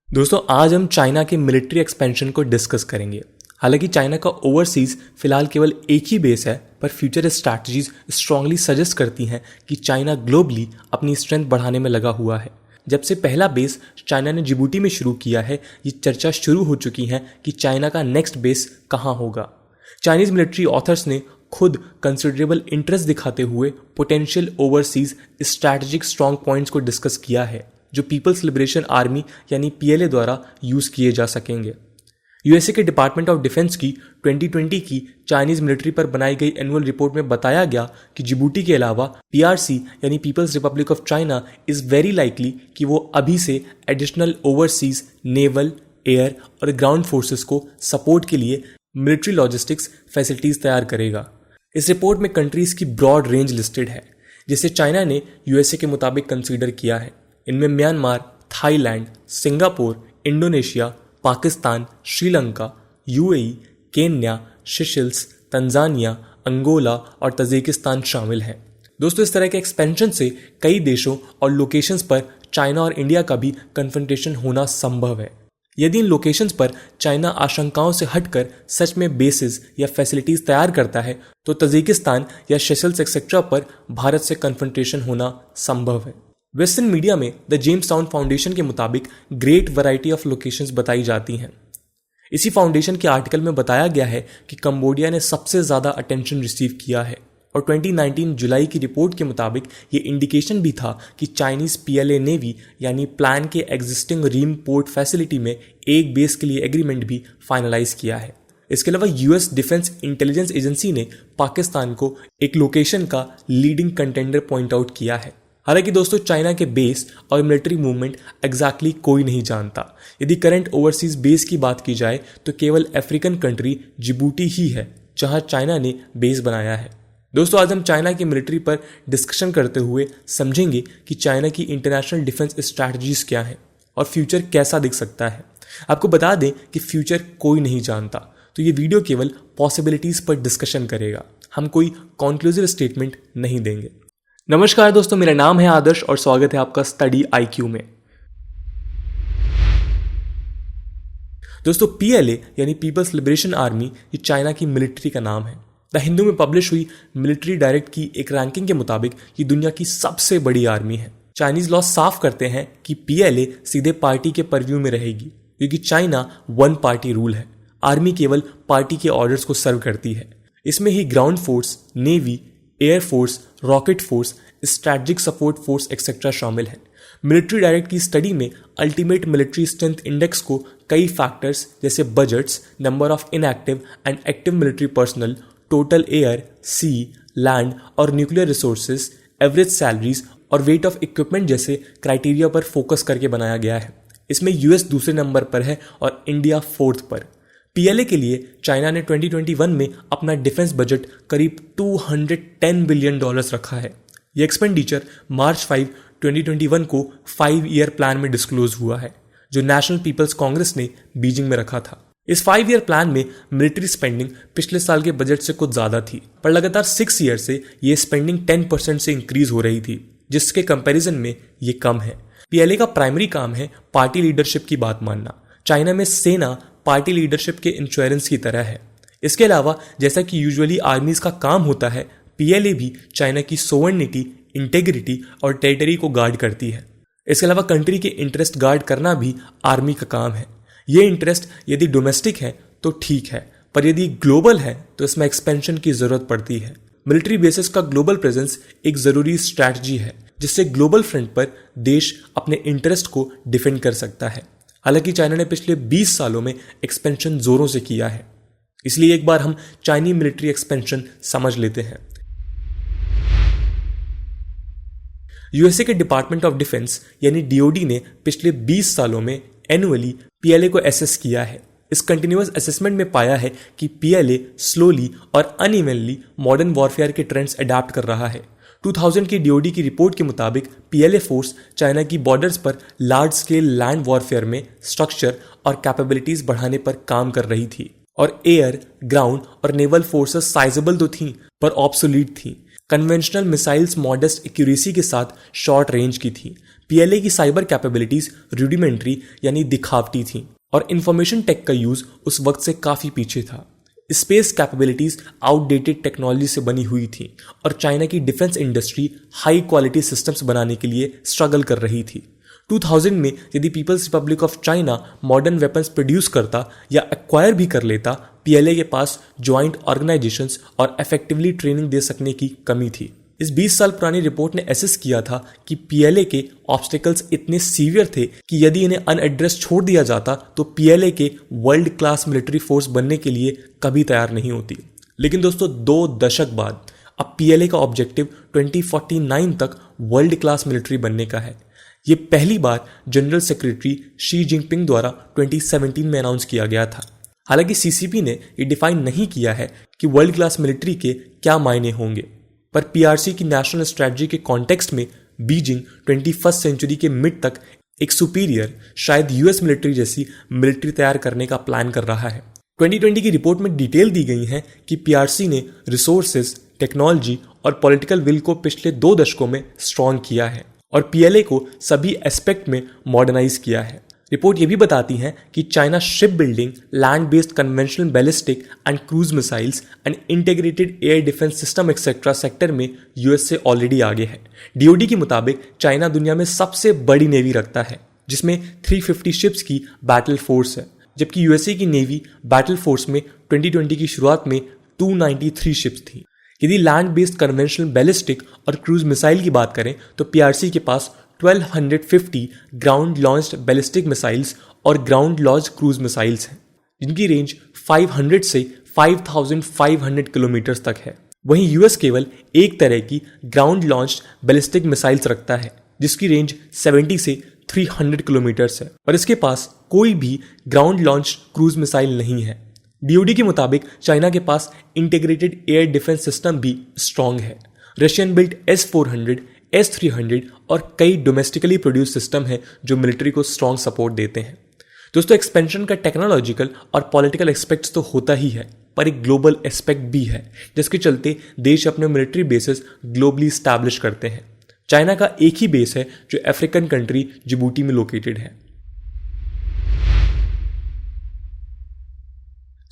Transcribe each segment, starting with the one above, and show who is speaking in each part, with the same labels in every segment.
Speaker 1: दोस्तों आज हम चाइना के मिलिट्री एक्सपेंशन को डिस्कस करेंगे। हालांकि चाइना का ओवरसीज फिलहाल केवल एक ही बेस है, पर फ्यूचर स्ट्रैटेजीज स्ट्रांगली सजेस्ट करती हैं कि चाइना ग्लोबली अपनी स्ट्रेंथ बढ़ाने में लगा हुआ है। जब से पहला बेस चाइना ने जिबूटी में शुरू किया है, ये चर्चा शुरू हो चुकी है कि चाइना का नेक्स्ट बेस कहाँ होगा। चाइनीज मिलिट्री ऑथर्स ने खुद कंसिडरेबल इंटरेस्ट दिखाते हुए potential overseas strategic strong points को डिस्कस किया है, जो पीपल्स लिबरेशन आर्मी यानी पीएलए द्वारा यूज किए जा सकेंगे। यूएसए के डिपार्टमेंट ऑफ डिफेंस की 2020 की चाइनीज मिलिट्री पर बनाई गई एनुअल रिपोर्ट में बताया गया कि जिबूटी के अलावा पीआरसी यानी People's Republic of China is very likely कि वो अभी से एडिशनल ओवरसीज नेवल, एयर और ग्राउंड फोर्सेस को सपोर्ट के लिए मिलिट्री लॉजिस्टिक्स फैसिलिटीज तैयार करेगा। इस रिपोर्ट में कंट्रीज की ब्रॉड रेंज लिस्टेड है, जिसे चाइना ने यूएसए के मुताबिक कंसीडर किया है। इनमें Myanmar, Thailand, Singapore, Indonesia, Pakistan, Sri Lanka, UAE, Kenya, Seychelles, Tanzania, Angola और तजिकिस्तान शामिल हैं। दोस्तों इस तरह के एक्सपेंशन से कई देशों और लोकेशंस पर चाइना और इंडिया का भी कन्फ्रंटेशन होना संभव है। यदि इन लोकेशंस पर चाइना आशंकाओं से हटकर सच में बेसिस या फैसिलिटीज तैयार करता है, तो तजिकिस्तान या सेशेल्स एक्सेट्रा पर भारत से कन्फ्रंटेशन होना संभव है। वेस्टर्न मीडिया में द जेम्स टाउन फाउंडेशन के मुताबिक ग्रेट वैरायटी ऑफ लोकेशंस बताई जाती हैं। इसी फाउंडेशन के आर्टिकल में बताया गया है कि कंबोडिया ने सबसे ज्यादा अटेंशन रिसीव किया है, और 2019 जुलाई की रिपोर्ट के मुताबिक ये इंडिकेशन भी था कि चाइनीज पीएलए नेवी यानी प्लान के एग्जिस्टिंग रीम पोर्ट फैसिलिटी में एक बेस के लिए एग्रीमेंट भी फाइनलाइज किया है। इसके अलावा यूएस डिफेंस इंटेलिजेंस एजेंसी ने पाकिस्तान को एक लोकेशन का लीडिंग कंटेंडर पॉइंट आउट किया है। हालांकि दोस्तों चाइना के बेस और मिलिट्री मूवमेंट एग्जैक्टली कोई नहीं जानता। यदि करंट ओवरसीज बेस की बात की जाए तो केवल अफ्रीकन कंट्री जिबूटी ही है जहां चाइना ने बेस बनाया है। दोस्तों आज हम चाइना की मिलिट्री पर डिस्कशन करते हुए समझेंगे कि चाइना की इंटरनेशनल डिफेंस स्ट्रैटेजीज क्या हैं और फ्यूचर कैसा दिख सकता है। आपको बता दें कि फ्यूचर कोई नहीं जानता, तो ये वीडियो केवल पॉसिबिलिटीज पर डिस्कशन करेगा। हम कोई कॉन्क्लूसिव स्टेटमेंट नहीं देंगे। नमस्कार दोस्तों, मेरा नाम है आदर्श और स्वागत है आपका स्टडी आईक्यू में। दोस्तों पीएलए यानी पीपल्स लिबरेशन आर्मी ये चाइना की मिलिट्री का नाम है। द हिंदू में पब्लिश हुई मिलिट्री डायरेक्ट की एक रैंकिंग के मुताबिक ये दुनिया की सबसे बड़ी आर्मी है। चाइनीज लॉ साफ करते हैं कि पीएलए सीधे पार्टी के परव्यू में रहेगी, क्योंकि चाइना वन पार्टी रूल है। आर्मी केवल पार्टी के ऑर्डर्स को सर्व करती है। इसमें ही ground force, navy, air force, rocket force, strategic support force etcetera शामिल है। मिलिट्री डायरेक्ट की स्टडी में अल्टीमेट मिलिट्री स्ट्रेंथ इंडेक्स को कई फैक्टर्स जैसे budgets, number of inactive and active military personnel, total air, sea, land और nuclear resources, average salaries और weight of equipment जैसे क्राइटेरिया पर फोकस करके बनाया गया है। इसमें यूएस दूसरे नंबर पर है और इंडिया फोर्थ पर। पीएलए के लिए चाइना ने 2021 में अपना डिफेंस बजट करीब $210 बिलियन रखा है। यह एक्सपेंडिचर मार्च 5, 2021 को 5 ईयर प्लान में डिस्क्लोज हुआ है, जो नेशनल पीपल्स कांग्रेस ने बीजिंग में रखा था। इस 5 ईयर प्लान में मिलिट्री स्पेंडिंग पिछले साल के बजट से कुछ ज्यादा थी, पर लगातार 6 ईयर से ये स्पेंडिंग 10% से इंक्रीज हो रही थी, जिसके कंपैरिजन में ये कम है। पीएलए का प्राइमरी काम है पार्टी लीडरशिप की बात मानना। चाइना में सेना पार्टी लीडरशिप के इंश्योरेंस की तरह है। इसके अलावा जैसा कि यूजुअली आर्मीज का काम होता है, पीएलए भी चाइना की सोवर्निटी, इंटेग्रिटी और टेरिटरी को गार्ड करती है। इसके अलावा कंट्री के इंटरेस्ट गार्ड करना भी आर्मी का काम है। ये इंटरेस्ट यदि डोमेस्टिक है तो ठीक है, पर यदि ग्लोबल है तो इसमें एक्सपेंशन की जरूरत पड़ती है। मिलिट्री बेसिस का ग्लोबल प्रेजेंस एक जरूरी स्ट्रैटेजी है, जिससे ग्लोबल फ्रंट पर देश अपने इंटरेस्ट को डिफेंड कर सकता है। हालांकि चाइना ने पिछले 20 सालों में एक्सपेंशन जोरों से किया है, इसलिए एक बार हम चाइनीज मिलिट्री एक्सपेंशन समझ लेते हैं। यूएसए के डिपार्टमेंट ऑफ डिफेंस यानी डीओडी ने पिछले 20 सालों में एनुअली पीएलए को एसेस किया है। इस कंटिन्यूअस असेसमेंट में पाया है कि पीएलए स्लोली और अनइवनली मॉडर्न वॉरफेयर के ट्रेंड्स अडैप्ट कर रहा है। 2000 की डीओडी की रिपोर्ट के मुताबिक पीएलए फोर्स चाइना की बॉर्डर्स पर लार्ज स्केल लैंड वॉरफेयर में स्ट्रक्चर और कैपेबिलिटीज बढ़ाने पर काम कर रही थी, और एयर, ग्राउंड और नेवल फोर्सेस साइजेबल तो थीं, पर ऑब्सोलीट थीं। कन्वेंशनल मिसाइल्स मॉडेस्ट एक्यूरेसी के साथ शॉर्ट रेंज की थी। पीएलए की साइबर कैपेबिलिटीज रूडिमेंट्री यानी दिखावटी थी और इंफॉर्मेशन टेक का यूज उस वक्त से काफी पीछे था। स्पेस कैपेबिलिटीज आउटडेटेड टेक्नोलॉजी से बनी हुई थी और चाइना की defence industry high quality systems बनाने के लिए स्ट्रगल कर रही थी। 2000 में यदि People's Republic of China modern weapons produce करता या एक्वायर भी कर लेता, पीएलए के पास ज्वाइंट ऑर्गेनाइजेशंस और इफेक्टिवली ट्रेनिंग दे सकने की कमी थी। इस 20 साल पुरानी रिपोर्ट ने एसेस किया था कि पीएलए के ऑब्स्टिकल्स इतने सीवियर थे कि यदि इन्हें अनएड्रेस छोड़ दिया जाता तो पीएलए के वर्ल्ड क्लास मिलिट्री फोर्स बनने के लिए कभी तैयार नहीं होती। लेकिन दोस्तों 2 दशक बाद अब पीएलए का ऑब्जेक्टिव 2049 तक वर्ल्ड क्लास मिलिट्री बनने का है। ये पहली बार जनरल सेक्रेटरी शी जिनपिंग द्वारा 2017 में अनाउंस किया गया था। हालांकि सीसीपी ने ये डिफाइन नहीं किया है कि वर्ल्ड क्लास मिलिट्री के क्या मायने होंगे, पर पीआरसी की नेशनल स्ट्रेटजी के कॉन्टेक्स्ट में बीजिंग 21st सेंचुरी के मिड तक एक सुपीरियर, शायद यूएस मिलिट्री जैसी मिलिट्री तैयार करने का प्लान कर रहा है। 2020 की रिपोर्ट में डिटेल दी गई है कि पीआरसी ने रिसोर्सेज, टेक्नोलॉजी और पॉलिटिकल विल को पिछले 2 दशकों में स्ट्रॉन्ग किया है और पीएलए को सभी एस्पेक्ट में मॉडर्नाइज किया है। रिपोर्ट ये भी बताती है कि China ship building, land based conventional ballistic and cruise missiles and integrated air defence system etcetera sector में यूएस से ऑलरेडी आगे है। डीओडी के मुताबिक चाइना दुनिया में सबसे बड़ी नेवी रखता है जिसमें 350 शिप्स की बैटल फोर्स है, जबकि यूएसए की नेवी बैटल फोर्स में 2020 की शुरुआत में 293 शिप्स थी। यदि लैंड बेस्ड कन्वेंशनल बैलिस्टिक और क्रूज मिसाइल की बात करें तो पीआरसी के पास 1250 ग्राउंड लॉन्च्ड बैलिस्टिक मिसाइल्स और ग्राउंड लॉन्च्ड क्रूज मिसाइल्स हैं, जिनकी रेंज 500 से 5500 किलोमीटर तक है। वहीं यूएस केवल एक तरह की ग्राउंड लॉन्च्ड बैलिस्टिक मिसाइल्स रखता है जिसकी रेंज 70 से 300 किलोमीटर है और इसके पास कोई भी ग्राउंड लॉन्च्ड क्रूज मिसाइल नहीं है। डीओडी के मुताबिक चाइना के पास इंटीग्रेटेड एयर डिफेंस सिस्टम भी स्ट्रॉन्ग है। रशियन बिल्ट S-400, S-300 और कई डोमेस्टिकली प्रोड्यूस सिस्टम है जो मिलिट्री को स्ट्रॉन्ग सपोर्ट देते हैं। दोस्तों, एक्सपेंशन का टेक्नोलॉजिकल और पॉलिटिकल एस्पेक्ट्स तो होता ही है, पर एक ग्लोबल एस्पेक्ट भी है जिसके चलते देश अपने मिलिट्री बेसेस ग्लोबली स्टैब्लिश करते हैं। चाइना का एक ही बेस है जो अफ्रीकन कंट्री जिबूटी में लोकेटेड है।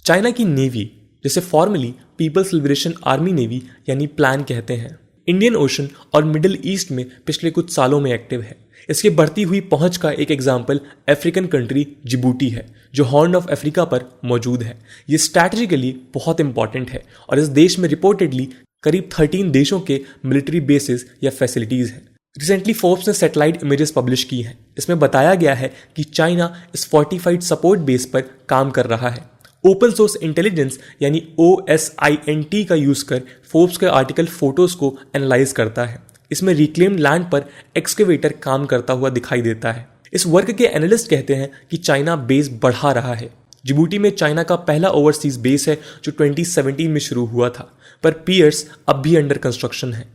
Speaker 1: चाइना की नेवी, जिसे formally People's Liberation Army Navy यानी प्लान कहते हैं, इंडियन ओशन और मिडिल ईस्ट में पिछले कुछ सालों में एक्टिव है। इसके बढ़ती हुई पहुंच का एक एग्जाम्पल अफ्रीकन कंट्री जिबूटी है जो हॉर्न ऑफ अफ्रीका पर मौजूद है। ये स्ट्रैटेजिकली बहुत इंपॉर्टेंट है और इस देश में रिपोर्टेडली करीब 13 देशों के मिलिट्री बेसिस या फैसिलिटीज हैं। रिसेंटली फोर्ब्स ने सैटेलाइट इमेजेस पब्लिश की हैं। इसमें बताया गया है कि चाइना इस फोर्टिफाइड सपोर्ट बेस पर काम कर रहा है। ओपन सोर्स इंटेलिजेंस यानी OSINT का यूज कर फोर्ब्स के आर्टिकल फोटोज को एनालाइज करता है। इसमें रिक्लेम्ड लैंड पर एक्सकेवेटर काम करता हुआ दिखाई देता है। इस वर्क के एनालिस्ट कहते हैं कि चाइना बेस बढ़ा रहा है। जिबूटी में चाइना का पहला ओवरसीज बेस है जो 2017 में शुरू हुआ था, पर पियर्स अब भी अंडर कंस्ट्रक्शन है।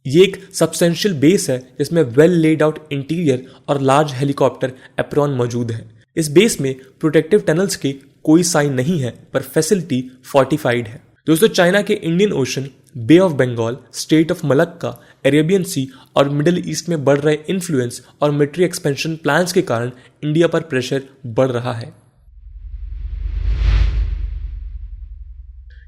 Speaker 1: ये एक सब्सटेंशियल बेस है जिसमें वेल लेड आउट इंटीरियर और लार्ज हेलीकॉप्टर एप्रॉन मौजूद है। इस बेस में प्रोटेक्टिव टनल्स के कोई साइन नहीं है, पर फैसिलिटी फोर्टिफाइड है। दोस्तों, चाइना के Indian Ocean, Bay of Bengal, State of Malacca, Arabian Sea और मिडिल ईस्ट में बढ़ रहे इन्फ्लुएंस और मिलिट्री एक्सपेंशन प्लान्स के कारण इंडिया पर प्रेशर बढ़ रहा है।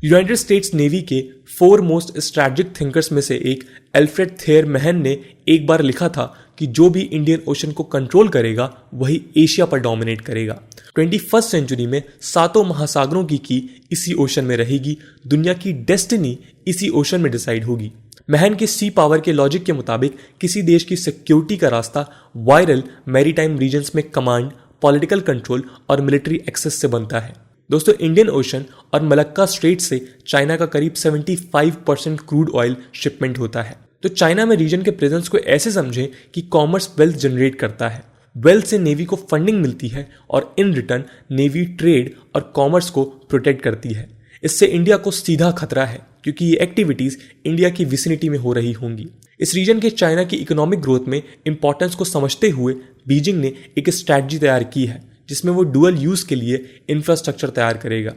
Speaker 1: यूनाइटेड स्टेट्स नेवी के 4 मोस्ट स्ट्रैटेजिक थिंकर्स में से एक एल्फ्रेड थेयर महन ने एक बार लिखा था कि जो भी इंडियन ओशन को कंट्रोल करेगा वही एशिया पर डोमिनेट करेगा। 21st सेंचुरी में 7 महासागरों की इसी ओशन में रहेगी। दुनिया की डेस्टिनी इसी ओशन में डिसाइड होगी। महन के सी पावर के लॉजिक के मुताबिक किसी देश की सिक्योरिटी का रास्ता वायरल मैरीटाइम रीजन्स में कमांड, पॉलिटिकल कंट्रोल और मिलिट्री एक्सेस से बनता है। दोस्तों, इंडियन ओशन और मलक्का स्ट्रेट से चाइना का करीब 75% क्रूड ऑयल शिपमेंट होता है। तो चाइना में रीजन के प्रेजेंस को ऐसे समझें कि कॉमर्स वेल्थ जनरेट करता है। वेल्थ से नेवी को फंडिंग मिलती है और इन रिटर्न नेवी ट्रेड और कॉमर्स को प्रोटेक्ट करती है। इससे इंडिया को सीधा खतरा है क्योंकि ये एक्टिविटीज इंडिया की विसिनिटी में हो रही होंगी। इस रीजन के चाइना की इकोनॉमिक ग्रोथ में इंपॉर्टेंस को समझते हुए बीजिंग ने एक स्ट्रैटेजी तैयार की है जिसमें वो डुअल यूज के लिए इंफ्रास्ट्रक्चर तैयार करेगा।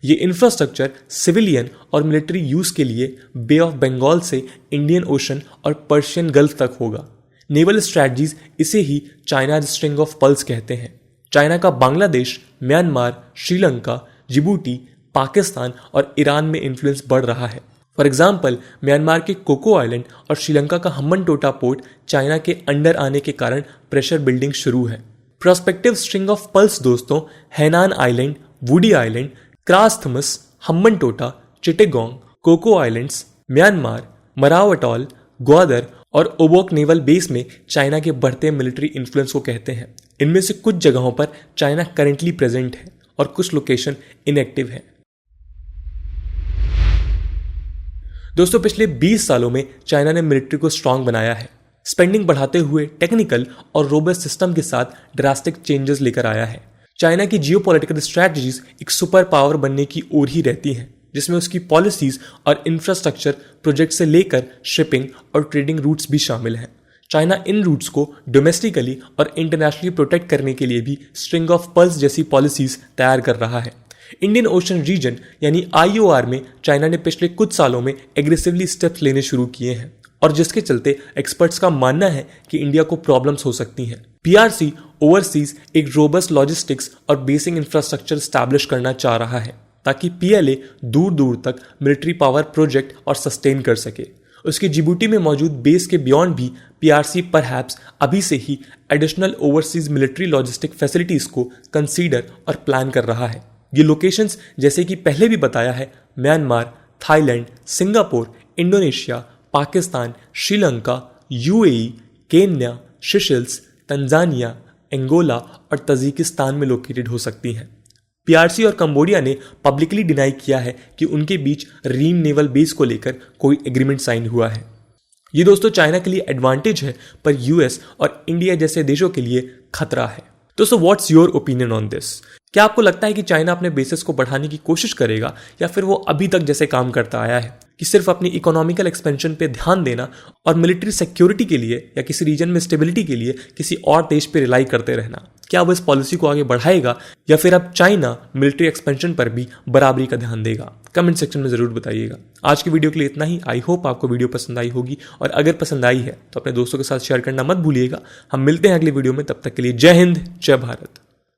Speaker 1: ये इंफ्रास्ट्रक्चर सिविलियन और मिलिट्री यूज के लिए बे ऑफ बंगाल से इंडियन ओशन और पर्शियन गल्फ तक होगा। नेवल स्ट्रैटेजीज इसे ही चाइना स्ट्रिंग ऑफ पर्ल्स कहते हैं। चाइना का बांग्लादेश, म्यांमार, श्रीलंका, जिबूटी, पाकिस्तान और ईरान में इन्फ्लुएंस बढ़ रहा है। फॉर एग्जाम्पल, म्यांमार के कोको आइलैंड और श्रीलंका का हम्बनटोटा पोर्ट चाइना के अंडर आने के कारण प्रेशर बिल्डिंग शुरू है। प्रोस्पेक्टिव स्ट्रिंग ऑफ पर्ल्स दोस्तों Hainan Island, Woody Island, Kra Isthmus, Hambantota, Chittagong, Coco Islands, Myanmar, Marao Atoll, Gwadar और ओबोक नेवल बेस में चाइना के बढ़ते मिलिट्री इन्फ्लुएंस को कहते हैं। इनमें से कुछ जगहों पर चाइना करेंटली प्रेजेंट है और कुछ लोकेशन इनएक्टिव है। दोस्तों, पिछले 20 सालों में चाइना ने मिलिट्री को स्ट्रांग बनाया है, स्पेंडिंग बढ़ाते हुए टेक्निकल और रोबस्ट सिस्टम के साथ ड्रास्टिक चेंजेस लेकर आया है। चाइना की जियोपॉलिटिकल स्ट्रैटेजीज एक सुपर पावर बनने की ओर ही रहती हैं, जिसमें उसकी पॉलिसीज और इंफ्रास्ट्रक्चर प्रोजेक्ट से लेकर शिपिंग और ट्रेडिंग रूट्स भी शामिल हैं। चाइना इन रूट्स को डोमेस्टिकली और इंटरनेशनली प्रोटेक्ट करने के लिए भी स्ट्रिंग ऑफ पर्ल्स जैसी पॉलिसीज तैयार कर रहा है। इंडियन ओशन रीजन यानी IOR में चाइना ने पिछले कुछ सालों में एग्रेसिवली स्टेप्स लेने शुरू किए हैं और जिसके चलते एक्सपर्ट्स का मानना है कि इंडिया को प्रॉब्लम्स हो सकती हैं। PRC ओवरसीज एक रोबस्ट लॉजिस्टिक्स और बेसिक इंफ्रास्ट्रक्चर स्टैब्लिश करना चाह रहा है ताकि PLA दूर दूर तक मिलिट्री पावर प्रोजेक्ट और सस्टेन कर सके। उसके जिबूटी में मौजूद बेस के बियॉन्ड भी PRC परहैप्स अभी से ही additional overseas military logistic facilities को कंसीडर और प्लान कर रहा है। ये लोकेशंस जैसे कि पहले भी बताया है, Myanmar, Thailand, Singapore, Indonesia, Pakistan, Sri Lanka, UAE, Kenya, Seychelles, Tanzania, Angola और तजिकिस्तान में लोकेटेड हो सकती हैं। PRC और कंबोडिया ने पब्लिकली डिनाई किया है कि उनके बीच रीम नेवल बेस को लेकर कोई एग्रीमेंट साइन हुआ है। ये दोस्तों चाइना के लिए एडवांटेज है, पर US और इंडिया जैसे देशों के लिए खतरा है। दोस्तों, what's your opinion on this? क्या आपको लगता है कि चाइना अपने बेसिस को बढ़ाने की कोशिश करेगा या फिर वो अभी तक जैसे काम करता आया है कि सिर्फ अपनी इकोनॉमिकल एक्सपेंशन पे ध्यान देना और मिलिट्री सिक्योरिटी के लिए या किसी रीजन में स्टेबिलिटी के लिए किसी और देश पे रिलाई करते रहना? क्या वो इस पॉलिसी को आगे बढ़ाएगा या फिर अब चाइना मिलिट्री एक्सपेंशन पर भी बराबरी का ध्यान देगा? कमेंट सेक्शन में जरूर बताइएगा। आज की वीडियो के लिए इतना ही। आई होप आपको वीडियो पसंद आई होगी और अगर पसंद आई है तो अपने दोस्तों के साथ शेयर करना मत भूलिएगा। हम मिलते हैं अगली वीडियो में, तब तक के लिए जय हिंद, जय भारत।